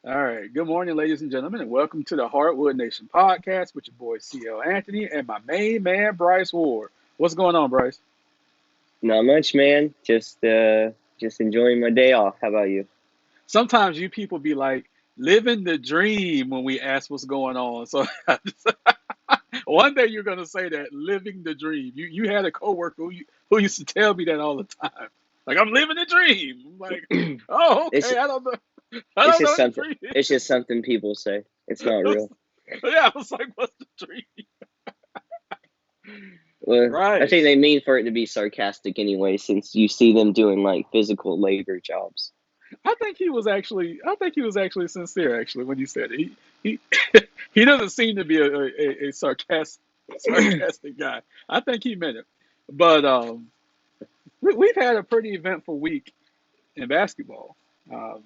All right. Good morning, ladies and gentlemen, and welcome to the Hardwood Nation podcast with your boy CL Anthony and my main man Bryce Ward. What's going on, Bryce? Not much, man. Just enjoying my day off. How about you? Sometimes you people be like living the dream when we ask what's going on. So one day you're gonna say that living the dream. You had a coworker who used to tell me that all the time. Like I'm living the dream. I'm like, oh, It's okay. I don't know. I it's don't know just what the something. dream It's is. just something people say. It's not real. Yeah, I was like, what's the dream? Well, I Right. think they mean for it to be sarcastic anyway, since you see them doing like physical labor jobs. I think he was actually sincere actually when he said it. He he doesn't seem to be a sarcastic guy. I think he meant it. But we've had a pretty eventful week in basketball. Um,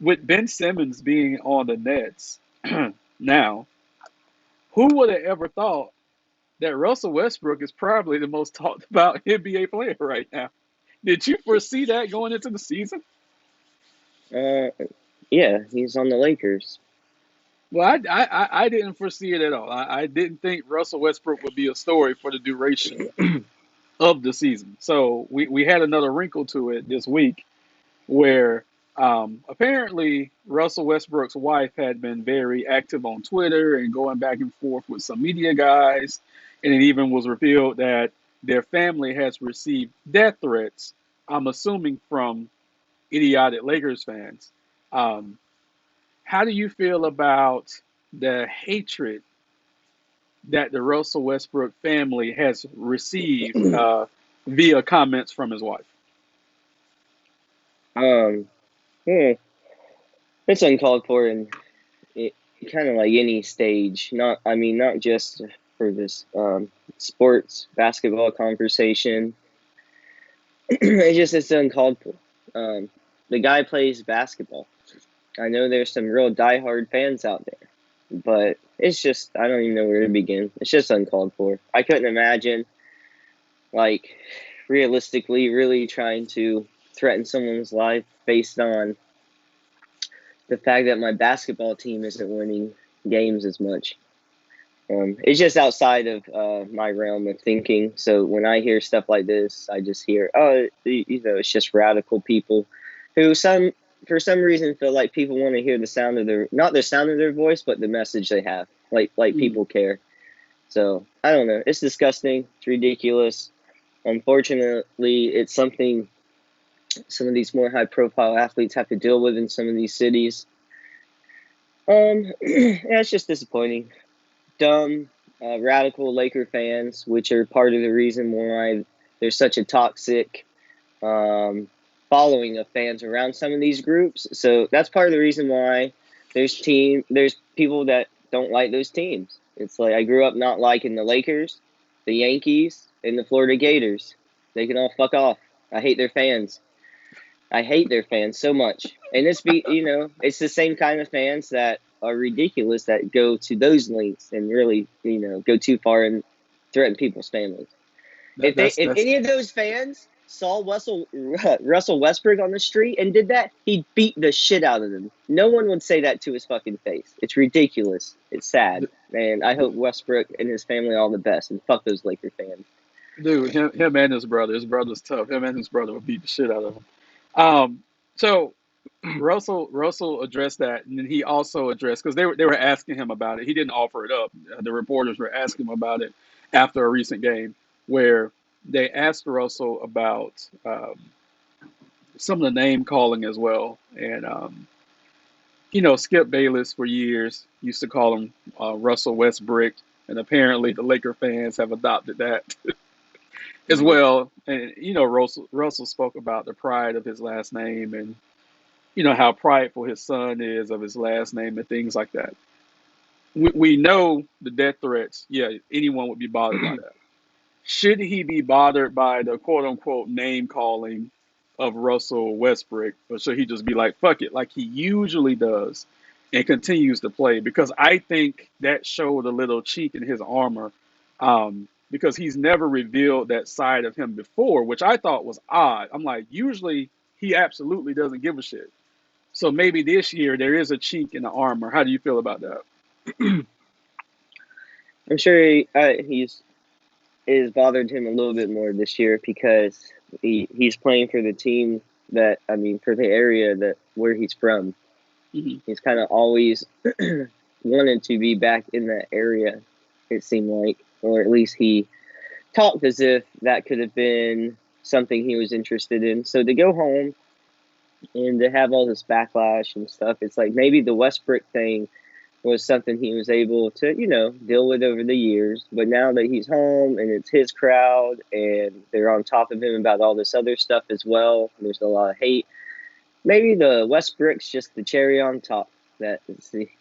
with Ben Simmons being on the Nets now, who would have ever thought that Russell Westbrook is probably the most talked about NBA player right now? Did you foresee that going into the season? Uh, yeah, he's on the Lakers. Well, I didn't foresee it at all. I didn't think Russell Westbrook would be a story for the duration of the season. So we had another wrinkle to it this week where apparently Russell Westbrook's wife had been very active on Twitter and going back and forth with some media guys. And it even was revealed that their family has received death threats, I'm assuming from idiotic Lakers fans. Um, how do you feel about the hatred that the Russell Westbrook family has received via comments from his wife? um, yeah, it's uncalled for in it, kind of like any stage. Not just for this sports basketball conversation. It's uncalled for. The guy plays basketball. I know there's some real diehard fans out there, but it's just I don't even know where to begin. It's just uncalled for. I couldn't imagine like realistically really trying to threaten someone's life based on the fact that my basketball team isn't winning games as much. It's just outside of my realm of thinking. So when I hear stuff like this, I just hear, oh, it's just radical people who for some reason feel like people want to hear the sound of their not the sound of their voice, but the message they have. Like Mm. people care. So I don't know. It's disgusting. It's ridiculous. Unfortunately, it's something some of these more high profile athletes have to deal with in some of these cities. Yeah, it's just disappointing. Dumb, radical Laker fans, which are part of the reason why there's such a toxic um, following of fans around some of these groups. So that's part of the reason why there's people that don't like those teams. It's like I grew up not liking the Lakers, the Yankees, and the Florida Gators. They can all fuck off. I hate their fans. I hate their fans so much. And it's the same kind of fans that are ridiculous that go to those lengths and really, go too far and threaten people's families. That, that's If that's any of those fans saw Russell Westbrook on the street and did that, he'd beat the shit out of them. No one would say that to his fucking face. It's ridiculous. It's sad. And I hope Westbrook and his family all the best and fuck those Laker fans. dude. Him and his brother. His brother's tough. Him and his brother will beat the shit out of him. So Russell addressed that, and then he also addressed because they were asking him about it. He didn't offer it up. The reporters were asking him about it after a recent game where they asked Russell about some of the name calling as well, and Skip Bayless for years used to call him Russell Westbrook, and apparently the Laker fans have adopted that as Mhm. well. And Russell spoke about the pride of his last name and how prideful his son is of his last name and things like that. We know the death threats. Yeah, anyone would be bothered by that. Should he be bothered by the quote unquote name calling of Russell Westbrook, or should he just be like, fuck it, like he usually does and continues to play? Because I think that showed a little cheek in his armor, because he's never revealed that side of him before, which I thought was odd. I'm like, usually he absolutely doesn't give a shit. So maybe this year there is a chink in the armor. How do you feel about that? I'm sure he's it has bothered him a little bit more this year because he's playing for the team that I mean for the area that where he's from. Hmm. He's kind of always wanted to be back in that area. It seemed like, or at least he talked as if that could have been something he was interested in. So to go home and to have all this backlash and stuff, it's like maybe the Westbrook thing was something he was able to, deal with over the years. But now that he's home and it's his crowd and they're on top of him about all this other stuff as well, there's a lot of hate. Maybe the Westbrook's just the cherry on top that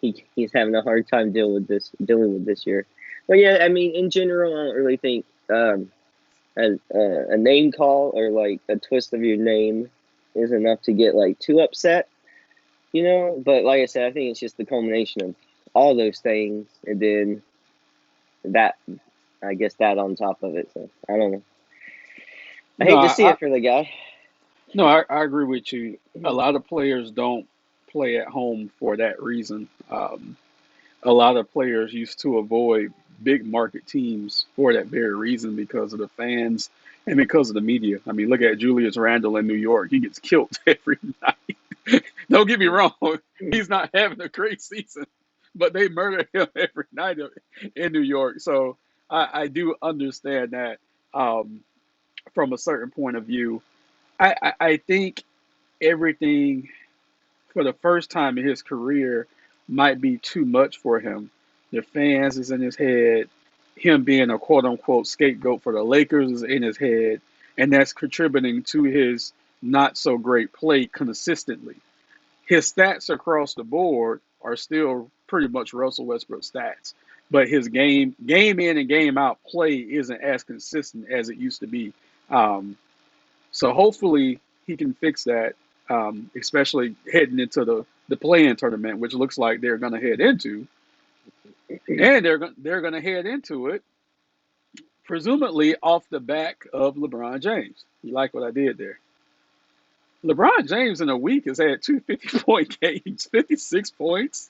he's having a hard time dealing with this year. But yeah, I mean, in general, I don't really think a name call or like a twist of your name is enough to get like too upset, But like I said, I think it's just the culmination of all those things, and then that, I guess, that on top of it. So I don't know. I No, hate to see I it for the guy. no, I agree with you. A lot of players don't play at home for that reason. A lot of players used to avoid big market teams for that very reason because of the fans and because of the media. I mean, look at Julius Randle in New York. He gets killed every night. Don't get me wrong. He's not having a great season, but they murder him every night in New York. So I do understand that um, from a certain point of view. I think everything for the first time in his career might be too much for him. The fans is in his head. Him being a quote unquote scapegoat for the Lakers is in his head. And that's contributing to his not so great play consistently. His stats across the board are still pretty much Russell Westbrook stats. But his game in and game out play isn't as consistent as it used to be. Um, so hopefully he can fix that, especially heading into the play-in tournament, which looks like they're going to head into, and they're going to head into it presumably off the back of LeBron James. You like what I did there? LeBron James in a week has had two 50-point games, 56 points.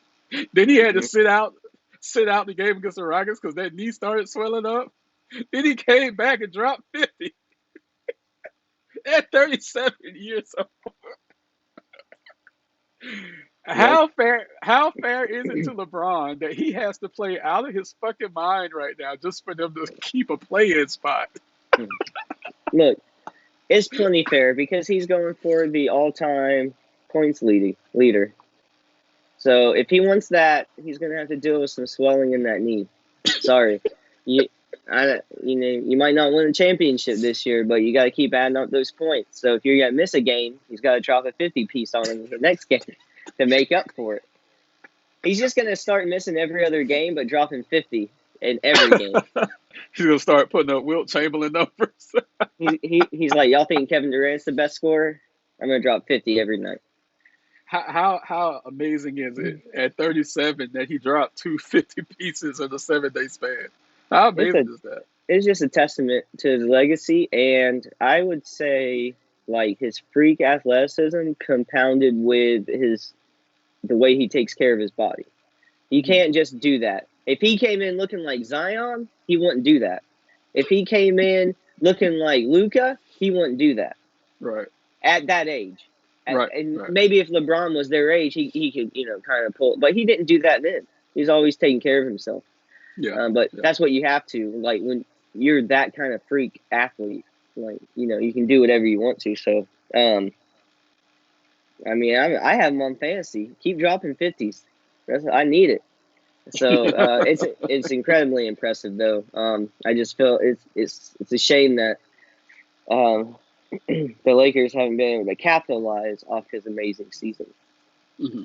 Then he had to sit out the game against the Rockets because that knee started swelling up. Then he came back and dropped 50 at 37 years old. Yep. How fair is it to LeBron that he has to play out of his fucking mind right now just for them to keep a play-in spot? Look, it's plenty fair because he's going for the all-time points leader. So if he wants that, he's gonna have to deal with some swelling in that knee. Sorry, you, you might not win a championship this year, but you got to keep adding up those points. So if you're gonna miss a game, he's got to drop a 50 piece on him in the next game to make up for it. He's just gonna start missing every other game, but dropping 50 in every game. He's gonna start putting up Wilt Chamberlain numbers. He's like, y'all think Kevin Durant's the best scorer? I'm gonna drop 50 every night. How amazing is it at 37 that he dropped two 50 pieces in a 7-day span? How It's amazing a is that? it's just a testament to his legacy, and I would say like his freak athleticism compounded with the way he takes care of his body. You Mhm. can't just do that. If he came in looking like Zion, he wouldn't do that. If he came in looking like Luca, he wouldn't do that Right, at that age. right, And right. maybe if LeBron was their age, he could kind of pull. But he didn't do that then. He's always taking care of himself. Yeah, But yeah. that's what you have to like when you're that kind of freak athlete. Like you can do whatever you want to. So I mean, I have him on fantasy. Keep dropping 50s. I need it. So it's incredibly impressive though. I just feel it's a shame that um, the Lakers haven't been able to capitalize off his amazing season. Hmm.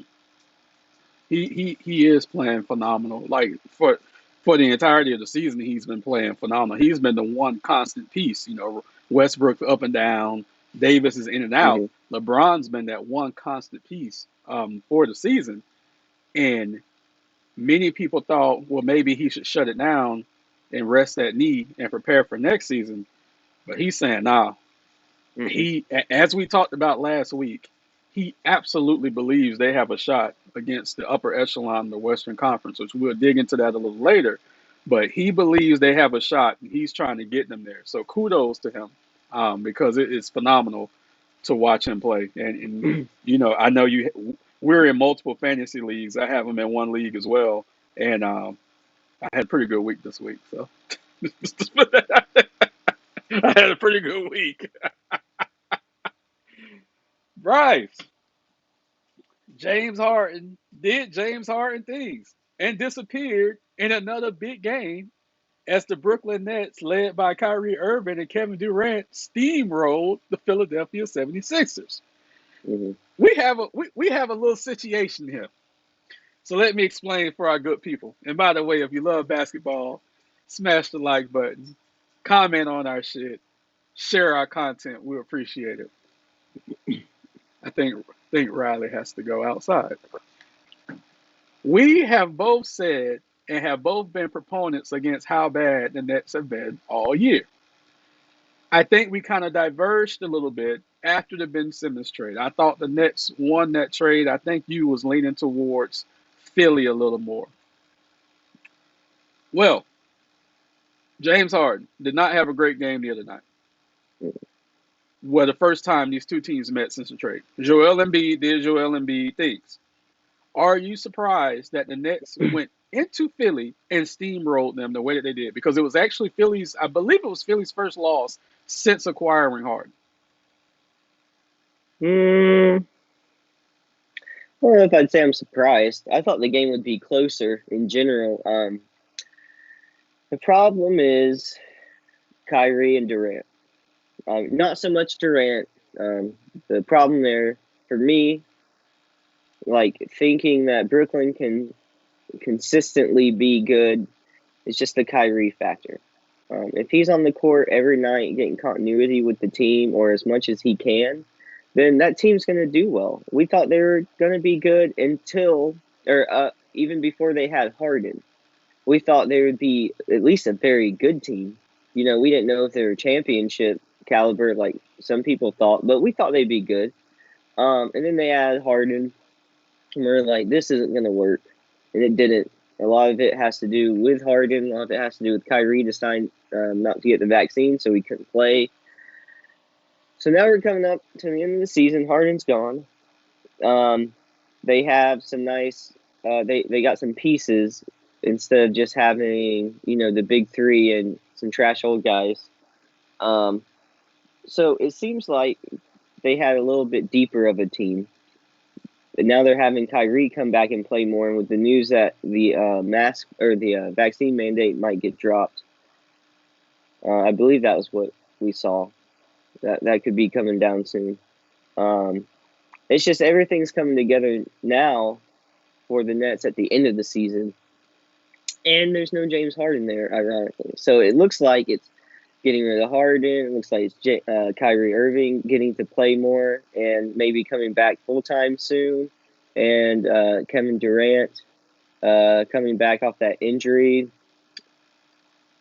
He is playing phenomenal. Like for the entirety of the season, he's been playing phenomenal. He's been the one constant piece. Westbrook up and down, Davis is in and out. Hmm. LeBron's been that one constant piece for the season, and many people thought, well, maybe he should shut it down and rest that knee and prepare for next season. But he's saying, nah. Hmm. As we talked about last week, he absolutely believes they have a shot against the upper echelon of the Western Conference, which we'll dig into that a little later. But he believes they have a shot, and he's trying to get them there. So kudos to him, because it is phenomenal to watch him play. And I know we're in multiple fantasy leagues. I have him in one league as well, and I had a pretty good week this week. So I had a pretty good week. Bryce, James Harden did James Harden things and disappeared in another big game as the Brooklyn Nets, led by Kyrie Irving and Kevin Durant, steamrolled the Philadelphia 76ers. Hmm. We have a little situation here. So let me explain for our good people. And by the way, if you love basketball, smash the like button, comment on our shit, share our content. We appreciate it. I think Riley has to go outside. We have both said and have both been proponents against how bad the Nets have been all year. I think we kind of diverged a little bit after the Ben Simmons trade. I thought the Nets won that trade. I think you was leaning towards Philly a little more. Well, James Harden did not have a great game the other night. Well, the first time these two teams met since the trade. Joel Embiid did Joel Embiid things. Are you surprised that the Nets went into Philly and steamrolled them the way that they did? Because it was actually I believe it was Philly's first loss since acquiring Harden. Mm, I don't know if I'd say I'm surprised. I thought the game would be closer in general. The problem is Kyrie and Durant. Not so much Durant. The problem there for me, like thinking that Brooklyn can consistently be good, is just the Kyrie factor. If he's on the court every night getting continuity with the team or as much as he can, then that team's going to do well. We thought they were going to be good until, or even before they had Harden. We thought they would be at least a very good team. We didn't know if they were championship caliber like some people thought, but we thought they'd be good. And then they added Harden, and we're like, this isn't going to work. And it didn't. A lot of it has to do with Harden. A lot of it has to do with Kyrie deciding not to get the vaccine, so he couldn't play. So now we're coming up to the end of the season. Harden's gone. They have some nice. They got some pieces instead of just having the big three and some trash old guys. So it seems like they had a little bit deeper of a team. And now they're having Kyrie come back and play more. And with the news that the mask or the vaccine mandate might get dropped, I believe that was what we saw. That could be coming down soon. It's just everything's coming together now for the Nets at the end of the season. And there's no James Harden there, ironically. So it looks like it's getting rid of Harden. It looks like it's Kyrie Irving getting to play more and maybe coming back full-time soon. And Kevin Durant coming back off that injury.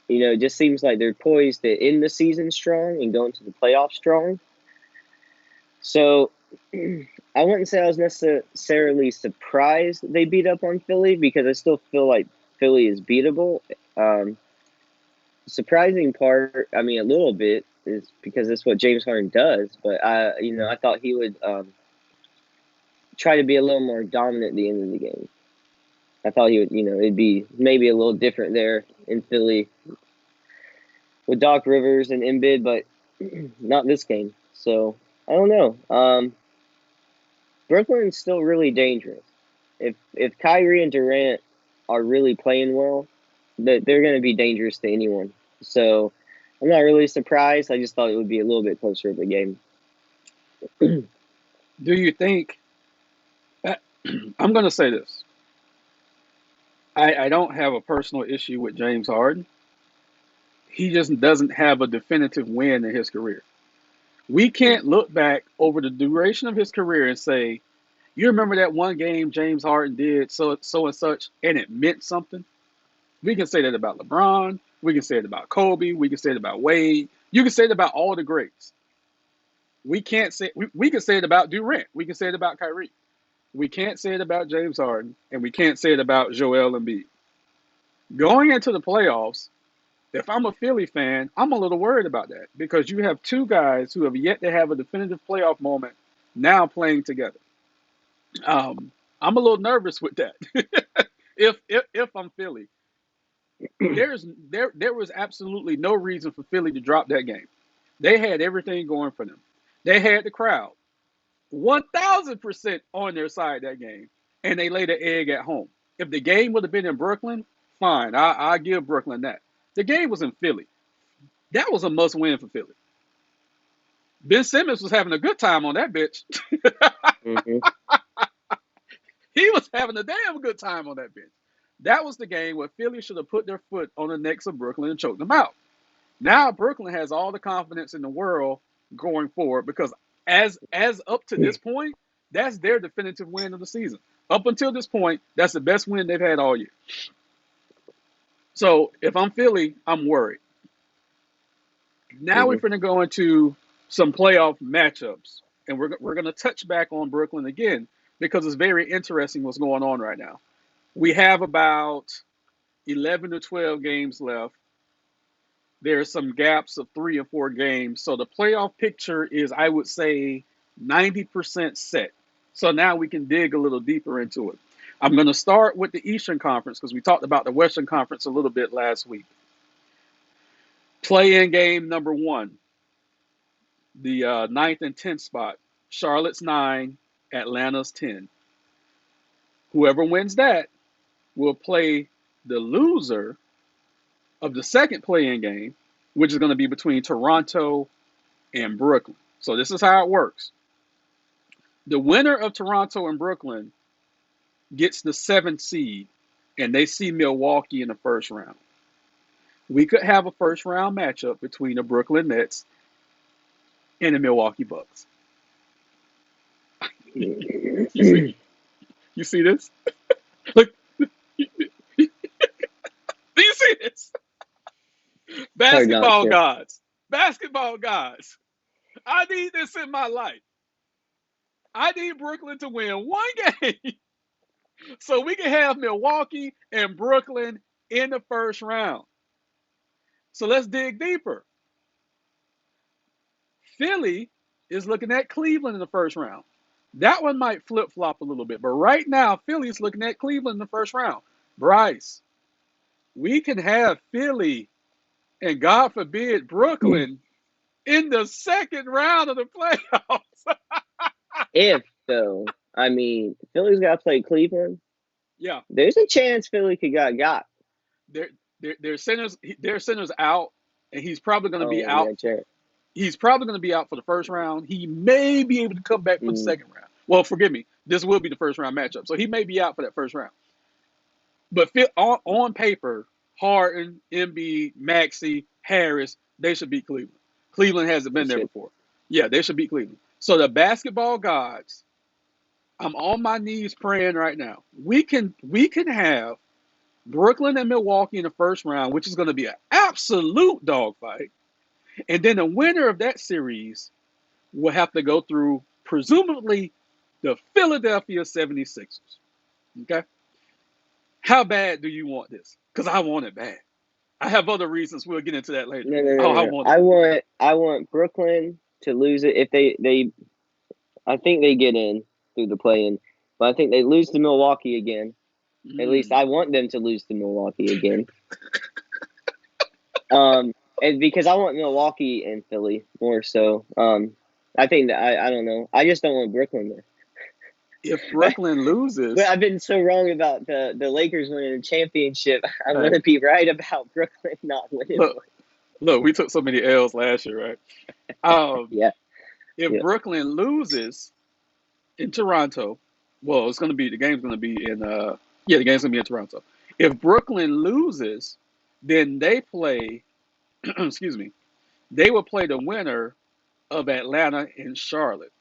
It just seems like they're poised to end the season strong and go into the playoffs strong. So I wouldn't say I was necessarily surprised they beat up on Philly because I still feel like Philly is beatable. Surprising part, I mean, a little bit, is because that's what James Harden does. But I thought he would try to be a little more dominant at the end of the game. I thought he would, it'd be maybe a little different there in Philly with Doc Rivers and Embiid, but not this game. So I don't know. Brooklyn's still really dangerous. If Kyrie and Durant are really playing well, they're going to be dangerous to anyone. So I'm not really surprised. I just thought it would be a little bit closer of a game. Do you think? I'm going to say this. I don't have a personal issue with James Harden. He just doesn't have a definitive win in his career. We can't look back over the duration of his career and say, you remember that one game James Harden did so and such, and it meant something? We can say that about LeBron. We can say it about Kobe. We can say it about Wade. You can say it about all the greats. We can't say we can say it about Durant. We can say it about Kyrie. We can't say it about James Harden, and we can't say it about Joel Embiid. Going into the playoffs, if I'm a Philly fan, I'm a little worried about that because you have two guys who have yet to have a definitive playoff moment now playing together. I'm a little nervous with that. If I'm Philly, there was absolutely no reason for Philly to drop that game. They had everything going for them. They had the crowd 1,000% on their side that game, and they laid an egg at home. If the game would have been in Brooklyn, fine. I give Brooklyn that. The game was in Philly. That was a must win for Philly. Ben Simmons was having a good time on that bitch. Hmm. He was having a damn good time on that bench. That was the game where Philly should have put their foot on the necks of Brooklyn and choked them out. Now Brooklyn has all the confidence in the world going forward because as up to this point, that's their definitive win of the season. Up until this point, that's the best win they've had all year. So if I'm Philly, I'm worried. Now we're Hmm. going to go into some playoff matchups, and we're going to touch back on Brooklyn again because it's very interesting what's going on right now. We have about 11 to 12 games left. There's some gaps of 3 or 4 games. So the playoff picture is, I would say, 90% set. So now we can dig a little deeper into it. I'm going to start with the Eastern Conference because we talked about the Western Conference a little bit last week. Play in game number one, the ninth and 10th spot. Charlotte's 9, Atlanta's 10. Whoever wins that will play the loser of the second play-in game, which is going to be between Toronto and Brooklyn. So this is how it works. The winner of Toronto and Brooklyn gets the 7th seed, and they see Milwaukee in the first round. We could have a first round matchup between the Brooklyn Nets and the Milwaukee Bucks. You see, you see this? Look, do you see this? Hard not Basketball to. gods, basketball gods. I need this in my life. I need Brooklyn to win one game so we can have Milwaukee and Brooklyn in the first round. So let's dig deeper. Philly is looking at Cleveland in the first round. That one might flip flop a little bit, but right now, Philly's looking at Cleveland in the first round. Bryce, we can have Philly and God forbid Brooklyn in the second round of the playoffs. If though, I mean, Philly's got to play Cleveland. Yeah, There's a chance Philly could got. their their center's out, and he's probably going to be Oh yeah, out. Jarrett. He's probably going to be out for the first round. He may be able to come back for the Mm, second round. Well, forgive me. This will be the first round matchup, so he may be out for that first round. But on paper, Harden, Embiid, Maxey, Harris, they should beat Cleveland. Cleveland hasn't they been there should. before. Yeah, they should beat Cleveland. So the basketball gods, I'm on my knees praying right now. We can have Brooklyn and Milwaukee in the first round, which is going to be an absolute dogfight. And then the winner of that series will have to go through, presumably, the Philadelphia 76ers. Okay? How bad do you want this? Because I want it bad. I have other reasons. We'll get into that later. No, no, no, Oh, I no, no. want it. I want Brooklyn to lose it if they I think they get in through the play-in, but I think they lose to Milwaukee again. At least Mm. I want them to lose to Milwaukee again. Um, and because I want Milwaukee and Philly more so. I think that I don't know. I just don't want Brooklyn there. If But Brooklyn but loses, I've been so wrong about the Lakers winning the championship. I'm hey, gonna be right about Brooklyn not winning look, one. look, we took so many L's last year, right? Um, Yeah, if yeah. Brooklyn loses in Toronto, well, it's going to be the game's going to be in. Yeah, the game's going to be in Toronto. If Brooklyn loses, then they play. Excuse me. They will play the winner of Atlanta and Charlotte.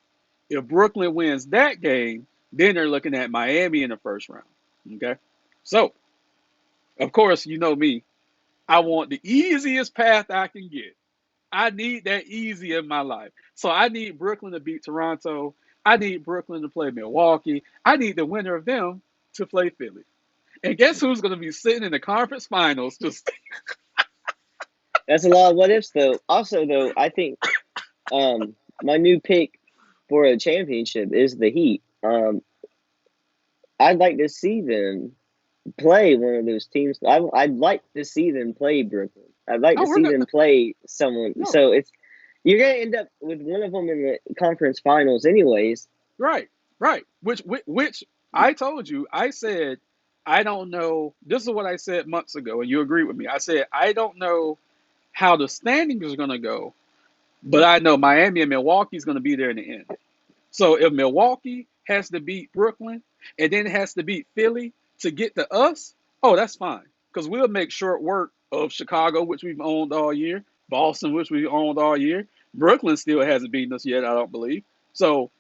If Brooklyn wins that game, then they're looking at Miami in the first round. Okay. So, of course, you know me. I want the easiest path I can get. I need that easy in my life. So I need Brooklyn to beat Toronto. I need Brooklyn to play Milwaukee. I need the winner of them to play Philly. And guess who's going to be sitting in the conference finals? Just That's a lot of what ifs, though. Also, though, I think my new pick for a championship is the Heat. I'd like to see them play one of those teams. I'd like to see them play Brooklyn. I'd like no, to we're see not. them play someone. No, So you're gonna end up with one of them in the conference finals, anyways. right, right. Which I told you. I said I don't know. This is what I said months ago, and you agree with me. I said I don't know how the standings are going to go, but I know Miami and Milwaukee is going to be there in the end. So if Milwaukee has to beat Brooklyn and then has to beat Philly to get to us, oh, that's fine. Because we'll make short work of Chicago, which we've owned all year, Boston, which we've owned all year. Brooklyn still hasn't beaten us yet, I don't believe. So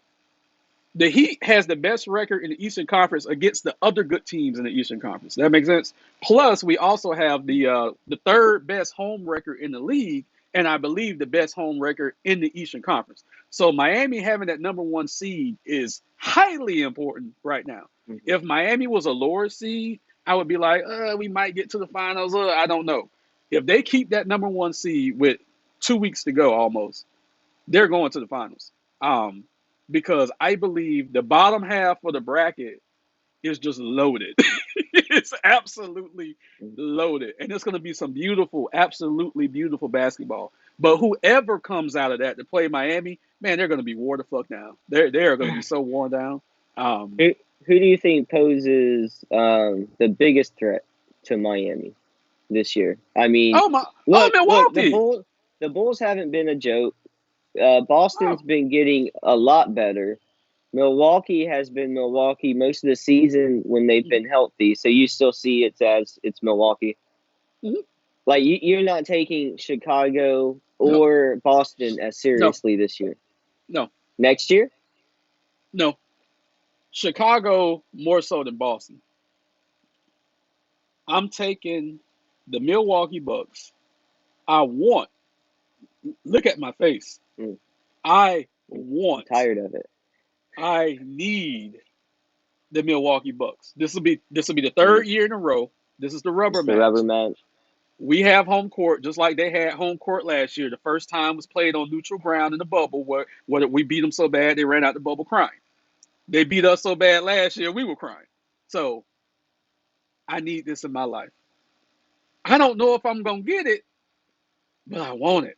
the Heat has the best record in the Eastern Conference against the other good teams in the Eastern Conference. That makes sense. Plus, we also have the third best home record in the league, and I believe the best home record in the Eastern Conference. So Miami having that number one seed is highly important right now. Mhm. If Miami was a lower seed, I would be like, we might get to the finals. I don't know. If they keep that number one seed with 2 weeks to go almost, they're going to the finals. Um, because I believe the bottom half of the bracket is just loaded. It's absolutely loaded. And it's going to be some beautiful, absolutely beautiful basketball. But whoever comes out of that to play Miami, man, they're going to be worn the fuck down. They're going to be so worn down. Um, Who who do you think poses the biggest threat to Miami this year? I mean, oh my, oh look, Milwaukee. the Bulls haven't been a joke. Oh, Boston's been getting a lot better. Milwaukee has been Milwaukee most of the season when they've mhm, been healthy, so you still see it as it's Milwaukee. mhm. Like you're not taking Chicago No, or Boston as no, seriously this year. no, Next year, no. Chicago more so than Boston. I'm taking the Milwaukee Bucks. I want, look at my face. mm, I I'm want, tired of it. I need the Milwaukee Bucks. This will be the Mm, third year in a row. This is the rubber it's the rubber match. match. We have home court just like they had home court last year. The first time was played on neutral ground in the bubble where we beat them so bad they ran out the bubble crying. They beat us so bad last year we were crying. So I need this in my life. I don't know if I'm gonna get it, but I want it.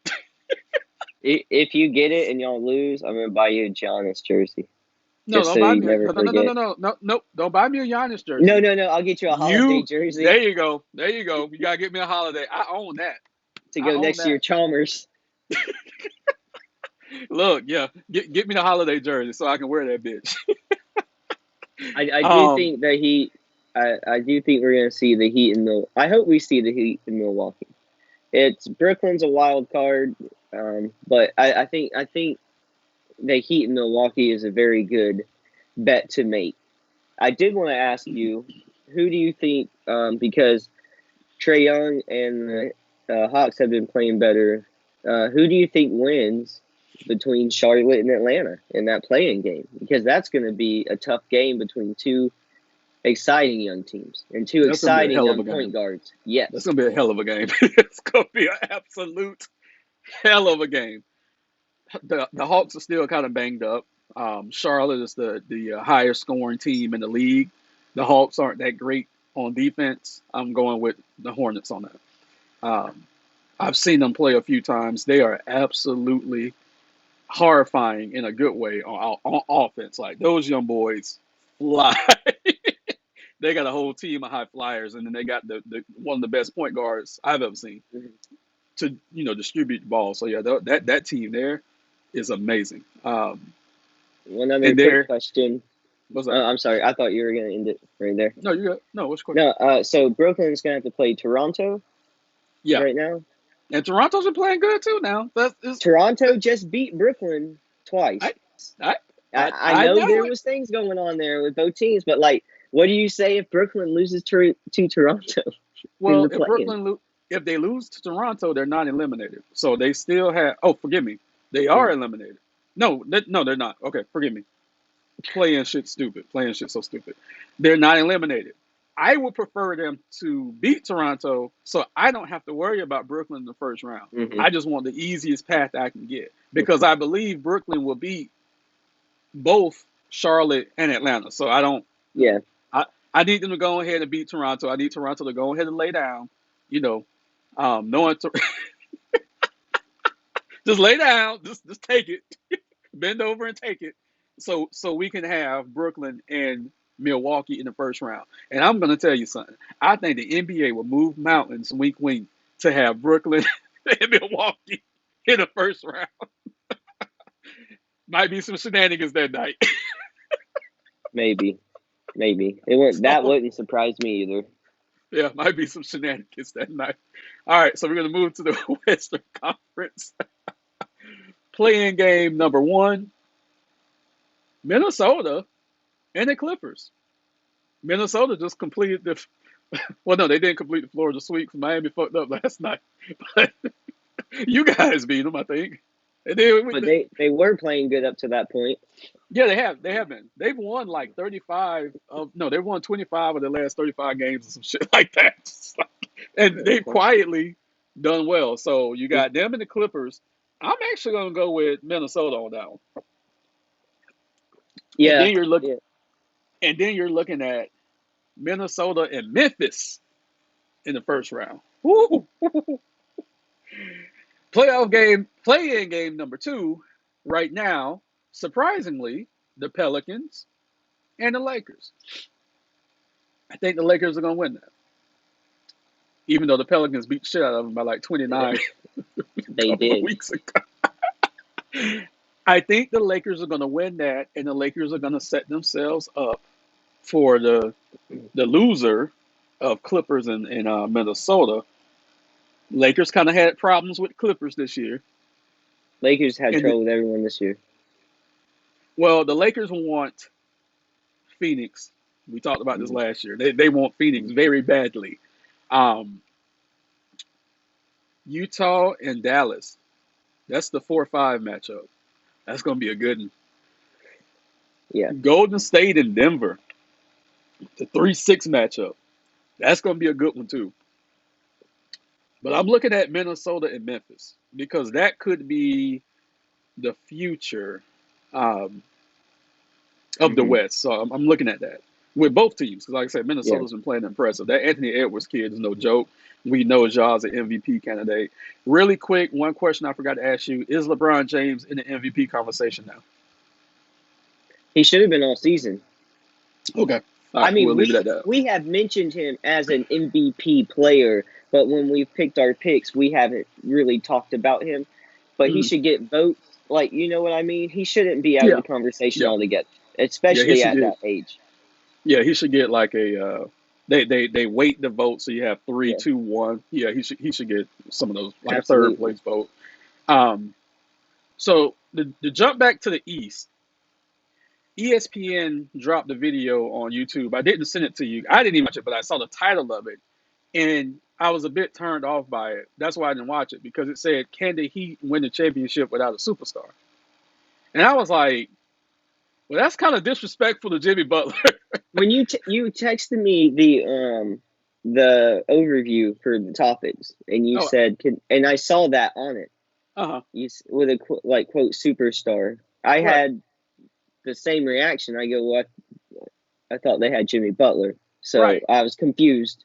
If you get it and y'all lose, I'm gonna buy you a Giannis jersey No, just don't so buy you me a never no no no no no forget. no no no. Don't buy me a Giannis No, jersey. no, no. I'll get you a holiday You jersey there you go. There you go. You gotta get me a holiday. I own that. to I go own next to your that. Chalmers. Look, yeah, get me the holiday jersey so I can wear that bitch. I do um, think the Heat. I do think we're gonna see the Heat in Mil. I hope we see the Heat in Milwaukee. It's Brooklyn's a wild card, but I think the Heat in Milwaukee is a very good bet to make. I did want to ask you, who do you think? Because Trey Young and the Hawks have been playing better. Who do you think wins between Charlotte and Atlanta in that playing game? Because that's going to be a tough game between two exciting young teams and two that's gonna be a exciting hell of young a point game. guards. That's Yes. gonna be a hell of a game. It's gonna be an absolute hell of a game. The Hawks are still kind of banged up. Charlotte is the higher scoring team in the league. The Hawks aren't that great on defense. I'm going with the Hornets on that. Um, I've seen them play a few times. They are absolutely horrifying in a good way on offense. Like those young boys fly. They got a whole team of high flyers, and then they got the one of the best point guards I've ever seen to distribute the ball. So yeah, that team there is amazing. One other And quick there, question. what's that? I'm sorry. I thought you were going to end it right there. No, you got no. What's your question? No. So Brooklyn's going to have to play Toronto Yeah, right now. and Toronto's been playing good too now. That's is Toronto just beat Brooklyn twice. I I I I know know there it. was things going on there with both teams, but like, what do you say if Brooklyn loses to Toronto in Well, the play-in? if they lose to Toronto, they're not eliminated. So they still have. Oh, forgive me. They are eliminated. No, no, they're not. Okay, forgive me. Playing shit stupid. Playing shit so stupid. They're not eliminated. I would prefer them to beat Toronto so I don't have to worry about Brooklyn in the first round. Mm-hmm. I just want the easiest path I can get because I believe Brooklyn will beat both Charlotte and Atlanta. So I don't. Yeah. I need them to go ahead and beat Toronto. I need Toronto to go ahead and lay down. You know, knowing to just lay down, just take it, bend over and take it, so we can have Brooklyn and Milwaukee in the first round. And I'm gonna tell you something. I think the NBA will move mountains, wink wink, to have Brooklyn and Milwaukee in the first round. Might be some shenanigans that night. Maybe. It wouldn't. That So wouldn't surprise me either. yeah, might be some shenanigans that night. All right, so we're gonna move to the Western Conference. Playing game number one, Minnesota and the Clippers. Minnesota just completed the. Well, no, they didn't complete the Florida sweep. Miami fucked up last night, but you guys beat them, I think. And But they were playing good up to that point. yeah, they have been. They've won like 35 of no, they've won 25 of their last 35 games or some shit like that. And they've quietly done well. So you got them and the Clippers. I'm actually gonna go with Minnesota on that one. And Yeah. then you're looking Yeah. and then you're looking at Minnesota and Memphis in the first round. Woo! Play-in game number two, right now, surprisingly, the Pelicans and the Lakers. I think the Lakers are going to win that. Even though the Pelicans beat the shit out of them by like 29 They a couple of did. weeks ago. I think the Lakers are going to win that, and the Lakers are going to set themselves up for the loser of Clippers and Minnesota. Lakers kind of had problems with Clippers this year. Lakers had And trouble with everyone this year. well, the Lakers want Phoenix. We talked about this last year. They want Phoenix very badly. Um, Utah and Dallas. That's the 4-5 matchup. That's going to be a good one. Yeah. Golden State and Denver. The 3-6 matchup. That's going to be a good one too. But I'm looking at Minnesota and Memphis because that could be the future um, of the West. So I'm looking at that with both teams because, like I said, Yeah. Minnesota's been playing impressive. That Anthony Edwards kid is no joke. We know Ja's an MVP candidate. Really quick, one question I forgot to ask you: is LeBron James in the MVP conversation now? He should have been all season. Okay, all I right, mean, we'll leave it at that. we have mentioned him as an MVP player, but when we've picked our picks, we haven't really talked about him. But he Mhm. should get votes. Like, you know what I mean? He shouldn't be out of Yeah, the conversation yeah, altogether, yeah. He especially should at get. that age. Yeah, he should get like a. They weight the vote so you have three, Yeah, 2, 1. Yeah, he should get some of those like a third absolutely. place vote. Um, so the jump back to the East. ESPN dropped the video on YouTube. I didn't send it to you. I didn't even watch it, but I saw the title of it, and I was a bit turned off by it. That's why I didn't watch it because it said, "Can the Heat win the championship without a superstar?" And I was like, "Well, that's kind of disrespectful to Jimmy Butler." When you texted me the overview for the topics, and you Oh, said, and I saw that on it. uh-huh. With a like quote superstar. I Right, had the same reaction. I go, what? I thought they had Jimmy Butler, so right. I was confused.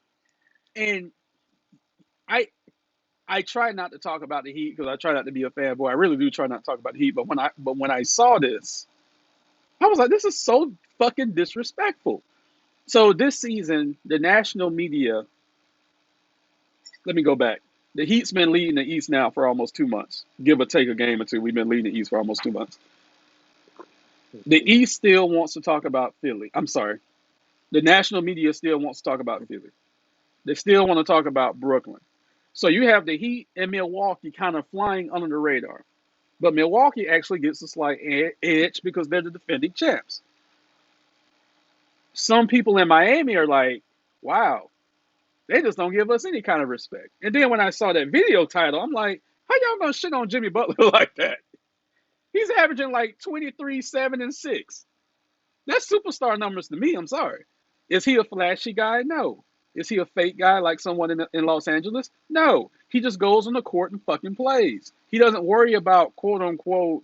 And I I try not to talk about the Heat because I try not to be a fanboy. I really do try not to talk about the Heat. But when I saw this, I was like, this is so fucking disrespectful. So this season, the national media. Let me go back. The Heat's been leading the East now for almost 2 months, give or take a game or two. We've been leading the East for almost 2 months. The East still wants to talk about Philly. I'm sorry. The national media still wants to talk about Philly. They still want to talk about Brooklyn. So you have the Heat and Milwaukee kind of flying under the radar. But Milwaukee actually gets a slight edge because they're the defending champs. Some people in Miami are like, wow, They just don't give us any kind of respect. And then when I saw that video title, I'm like, how y'all gonna shit on Jimmy Butler like that? He's averaging like 23, 7, and 6. That's superstar numbers to me. I'm sorry. Is he a flashy guy? No. Is he a fake guy like someone in Los Angeles? No. He just goes on the court and fucking plays. He doesn't worry about quote unquote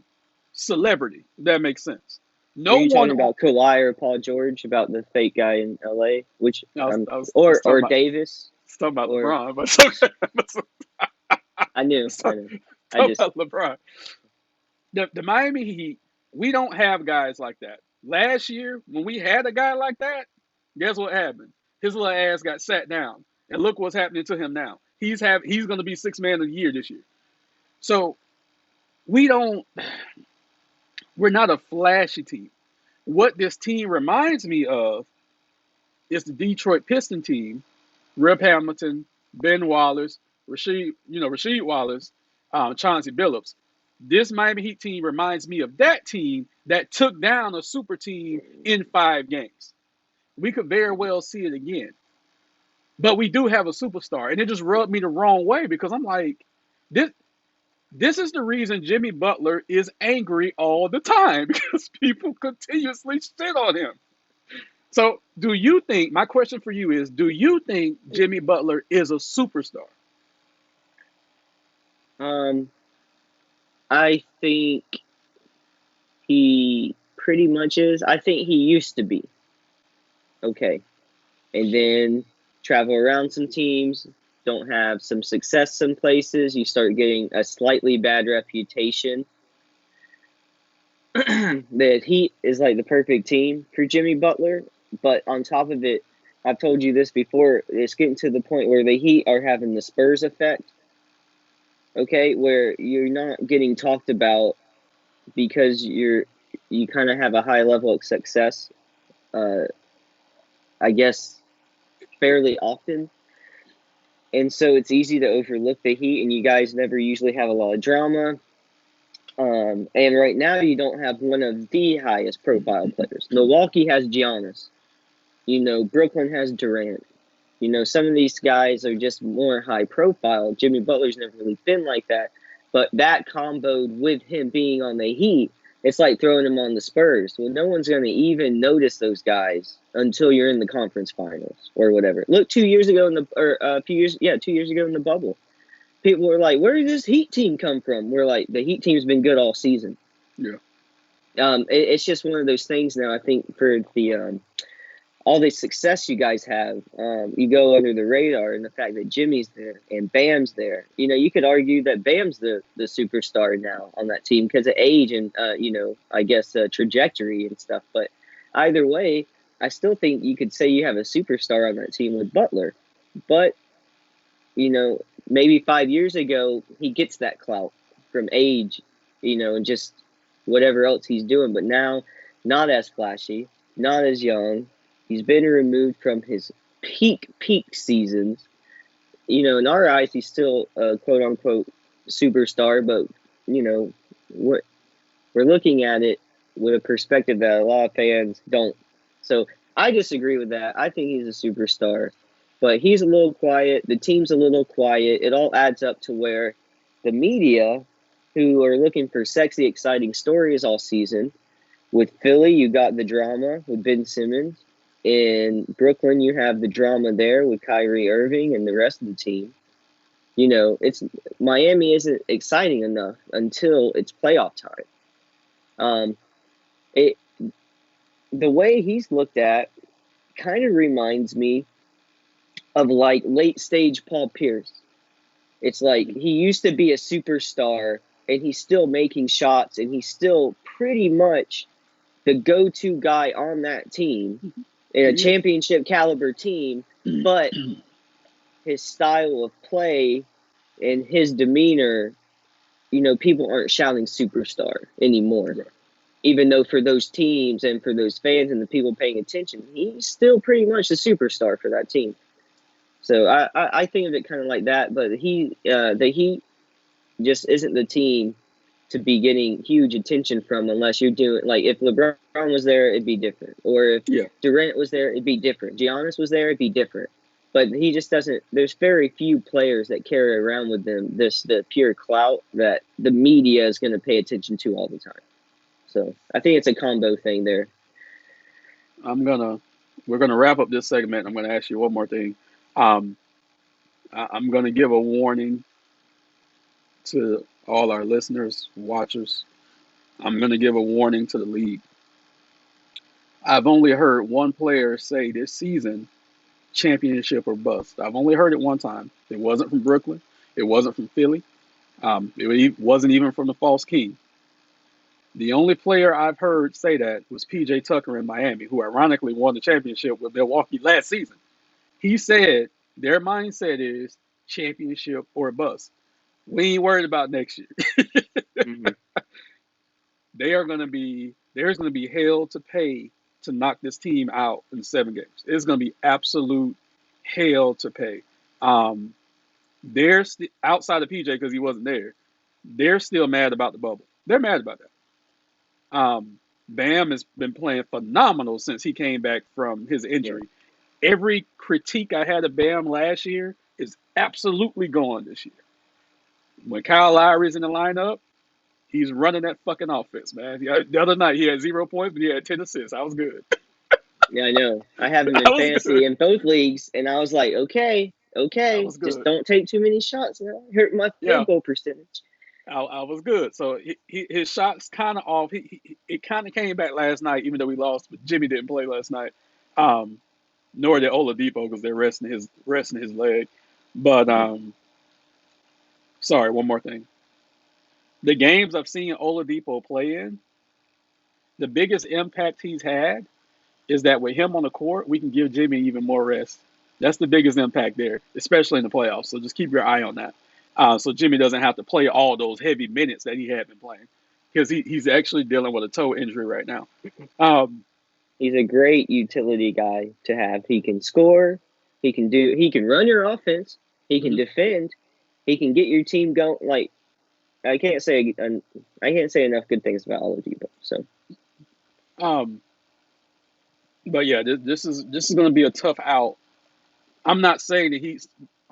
celebrity, if that makes sense. Are No you one. talking about Kawhi or Paul George, about the fake guy in LA? Which I was or Davis? talking about Or LeBron, but it's okay. I knew. I Talking just about LeBron. The Miami Heat, we don't have guys like that. Last year, when we had a guy like that, guess what happened? His little ass got sat down, and look what's happening to him now. He's going to be sixth man of the year this year. So we don't. We're not a flashy team. What this team reminds me of is the Detroit Piston team. Rip Hamilton, Ben Wallace, Rasheed Wallace, Chauncey Billups. This Miami Heat team reminds me of that team that took down a super team in 5 games. We could very well see it again. But we do have a superstar, and it just rubbed me the wrong way because I'm like, this is the reason Jimmy Butler is angry all the time because people continuously shit on him. So, do you think, my question for you is, do you think Jimmy Butler is a superstar? I think he pretty much is. I think he used to be. Okay. And then travel around some teams, don't have some success some places, you start getting a slightly bad reputation. The Heat is like the perfect team for Jimmy Butler, but on top of it, I've told you this before, it's getting to the point where the Heat are having the Spurs effect, okay, where you're not getting talked about because you kind of have a high level of success, I guess, fairly often. And so it's easy to overlook the Heat, and you guys never usually have a lot of drama. And right now, you don't have one of the highest profile players. Milwaukee has Giannis. Brooklyn has Durant. Some of these guys are just more high profile. Jimmy Butler's never really been like that. But that comboed with him being on the Heat, it's like throwing him on the Spurs. Well, no one's going to even notice those guys until you're in the conference finals or whatever. Look, 2 years ago 2 years ago in the bubble, people were like, "Where did this Heat team come from?" We're like, the Heat team's been good all season. Yeah. It's just one of those things now. I think for the all the success you guys have, you go under the radar, and the fact that Jimmy's there and Bam's there. You could argue that Bam's the superstar now on that team because of age and, I guess trajectory and stuff. But either way, I still think you could say you have a superstar on that team with Butler. But, maybe 5 years ago, he gets that clout from age, and just whatever else he's doing. But now, not as flashy, not as young. He's been removed from his peak seasons. In our eyes, he's still a quote-unquote superstar, but, we're looking at it with a perspective that a lot of fans don't. So I disagree with that. I think he's a superstar, but he's a little quiet. The team's a little quiet. It all adds up to where the media, who are looking for sexy, exciting stories all season, with Philly, you got the drama with Ben Simmons. In Brooklyn, you have the drama there with Kyrie Irving and the rest of the team. It's Miami isn't exciting enough until it's playoff time. The way he's looked at kind of reminds me of like late stage Paul Pierce. It's like he used to be a superstar, and he's still making shots, and he's still pretty much the go-to guy on that team. In a championship caliber team, but his style of play and his demeanor, people aren't shouting superstar anymore. Right. Even though for those teams and for those fans and the people paying attention, he's still pretty much the superstar for that team. So I think of it kind of like that, but the Heat just isn't the team to be getting huge attention from unless you're doing, like, if LeBron was there, it'd be different. Or if Durant was there, it'd be different. Giannis was there, it'd be different. but he just doesn't. There's very few players that carry around with them the pure clout that the media is going to pay attention to all the time. So I think it's a combo thing there. We're gonna wrap up this segment. I'm gonna ask you one more thing. Um, I'm gonna give a warning to all our listeners, watchers. I'm gonna give a warning to the league. I've only heard one player say this season, championship or bust. I've only heard it one time. It wasn't from Brooklyn. It wasn't from Philly. Wasn't even from the False King. The only player I've heard say that was PJ Tucker in Miami, who ironically won the championship with Milwaukee last season. He said their mindset is championship or bust. We ain't worried about next year. Mm-hmm. There's gonna be hell to pay to knock this team out in 7 games. It's gonna be absolute hell to pay. Um, outside of PJ because he wasn't there. They're still mad about the bubble. They're mad about that. Bam has been playing phenomenal since he came back from his Yeah. injury. Every critique I had of Bam last year is absolutely gone this year. When Kyle Lowry's in the lineup, he's running that fucking offense, man. The other night he had 0 points, but he had 10 assists. I was good. Yeah, I know. I have him I in was good. fantasy in both leagues, and I was like, okay, I okay, was just good. don't take too many shots now. Hurt my Yeah, field goal percentage. I was good. So his shots kind of off. It kind of came back last night, even though we lost. But Jimmy didn't play last night. Um, Nor did Oladipo because they're resting his leg. But Mhm. sorry, one more thing. The games I've seen Oladipo play in, the biggest impact he's had is that with him on the court, we can give Jimmy even more rest. That's the biggest impact there, especially in the playoffs. So just keep your eye on that. So Jimmy doesn't have to play all those heavy minutes that he had been playing because he's actually dealing with a toe injury right now. Um, He's a great utility guy to have. He can score. He can run your offense. He can mhm. defend. He can get your team going. Like I can't say I can't say enough good things about Oladipo. So um, but yeah, this is going to be a tough out. I'm not saying that he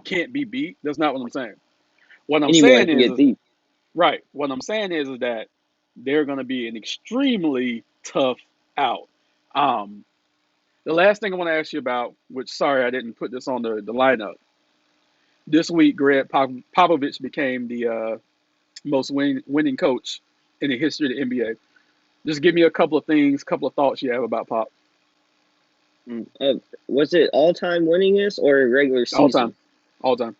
can't be beat. That's not what I'm saying. What I'm anyone saying can get is deep. right. What I'm saying is that they're going to be an extremely tough out. Um, the last thing I want to ask you about, which sorry I didn't put this on the lineup. This week, Popovich became the most winning coach in the history of the NBA. Just give me a couple of things, couple of thoughts you have about Pop. Was it all time winningest or regular All time, season? all time.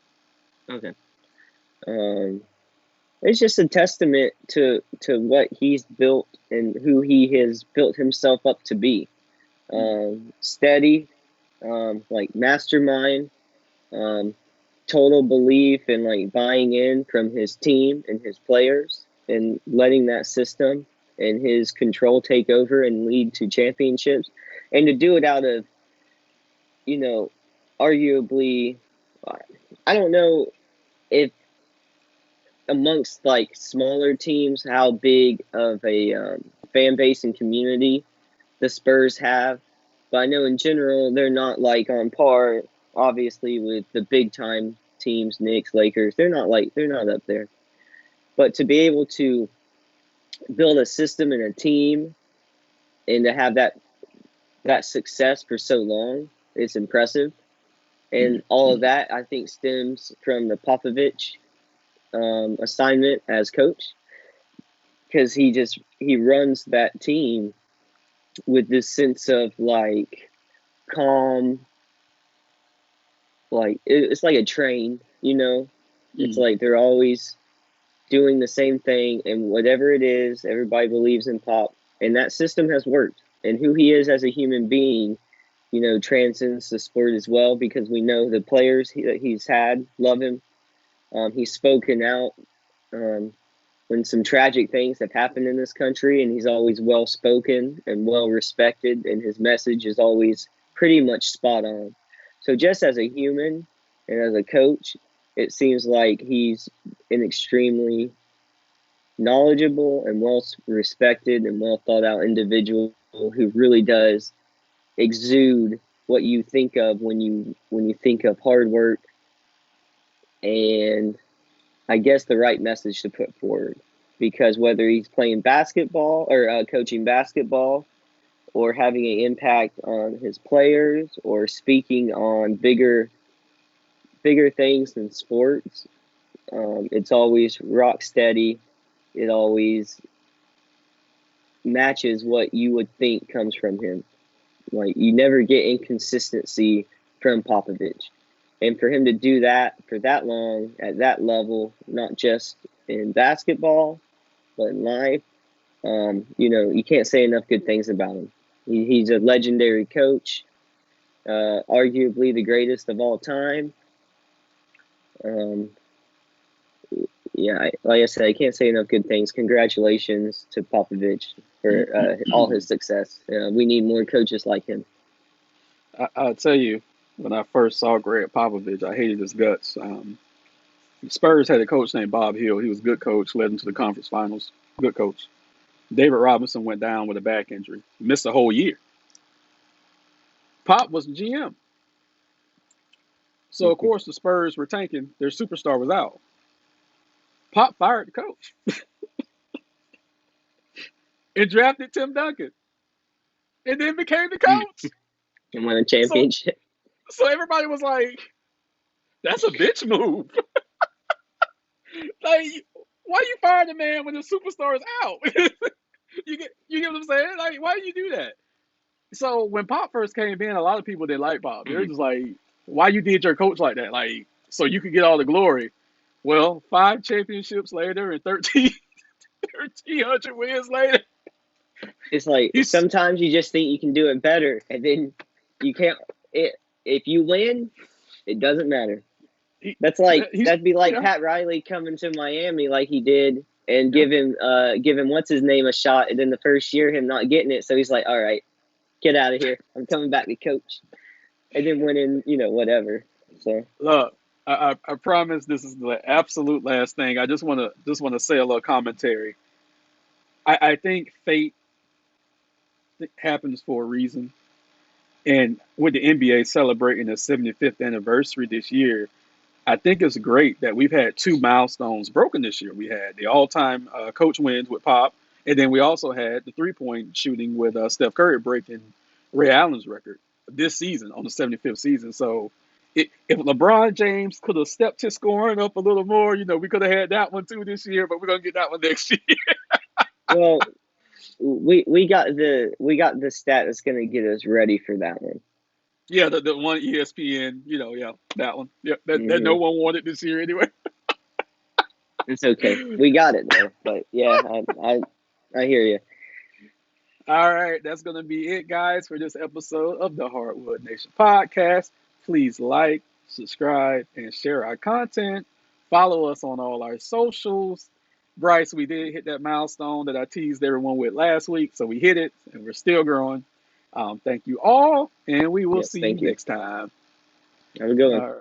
Okay. Um, it's just a testament to what he's built and who he has built himself up to be. Mm, Steady, like mastermind, um, total belief and like buying in from his team and his players and letting that system and his control take over and lead to championships. And to do it out of, you know, arguably, I don't know if amongst like smaller teams how big of a fan base and community the Spurs have, but I know in general they're not like on par. Obviously, with the big time teams, Knicks, Lakers, they're not up there. But to be able to build a system and a team and to have that success for so long, it's impressive. And all of that I think stems from the Popovich assignment as coach because he runs that team with this sense of like calm, like it's like a train, you know. It's mm, like they're always doing the same thing, and whatever it is, everybody believes in Pop, and that system has worked. And who he is as a human being, transcends the sport as well because we know the players that he's had love him. He's spoken out um, when some tragic things have happened in this country, and he's always well spoken and well respected, and his message is always pretty much spot on. So, just as a human and as a coach, it seems like he's an extremely knowledgeable and well respected and well thought out individual who really does exude. what you think of when you think of hard work and I guess the right message to put forward. Because whether he's playing basketball or coaching basketball or having an impact on his players or speaking on bigger things than sports, it's always rock steady. It always matches what you would think comes from him. Like you never get inconsistency from Popovich. And for him to do that for that long at that level, not just in basketball, but in life, you can't say enough good things about him. He's a legendary coach, arguably the greatest of all time. Um, yeah, like I said, I can't say enough good things. Congratulations to Popovich for all his success. We need more coaches like him. I'll tell you, when I first saw Greg Popovich, I hated his guts. The Spurs had a coach named Bob Hill. He was a good coach, led them to the conference finals. Good coach. David Robinson went down with a back injury, missed a whole year. Pop was the GM. So, of course, the Spurs were tanking. Their superstar was out. Pop fired the coach and drafted Tim Duncan and then became the coach. And won a So, championship. so everybody was like, that's a bitch move. Like, why you fire the man when the superstar is out? you get what I'm saying? Like, why do you do that? So when Pop first came in, a lot of people didn't like Pop. They're just like, why you did your coach like that? Like, so you could get all the glory. Well, 5 championships later and 1,300 wins later, It's like he's sometimes you just think you can do it better, and then you can't. If you win, it doesn't matter. he, That'd be like yeah, Pat Riley coming to Miami like he did and yeah. give him what's his name a shot, and then the first year him not getting it, so he's like, all right, get out of here. I'm coming back to coach, and then winning, whatever. So Look, I promise this is the absolute last thing. I just want to say a little commentary. I think fate happens for a reason. And with the NBA celebrating the 75th anniversary this year, I think it's great that we've had 2 milestones broken this year. We had the all-time coach wins with Pop, and then we also had the three-point shooting with Steph Curry breaking Ray Allen's record this season on the 75th season. So if LeBron James could have stepped his scoring up a little more, we could have had that one too this year, but we're gonna get that one next year. well, we got the stat that's gonna get us ready for that one. Yeah, the one ESPN, yeah, that one. Yeah, that no Hmm. one wanted this year anyway. It's okay. We got it though. But yeah, I hear you. All right, that's going to be it, guys, for this episode of the Hardwood Nation podcast. Please like, subscribe, and share our content. Follow us on all our socials. Bryce, we did hit that milestone that I teased everyone with last week, so we hit it, and we're still growing. Thank you all, and we will Yes, see you thank you. next time. Have a good one. All right.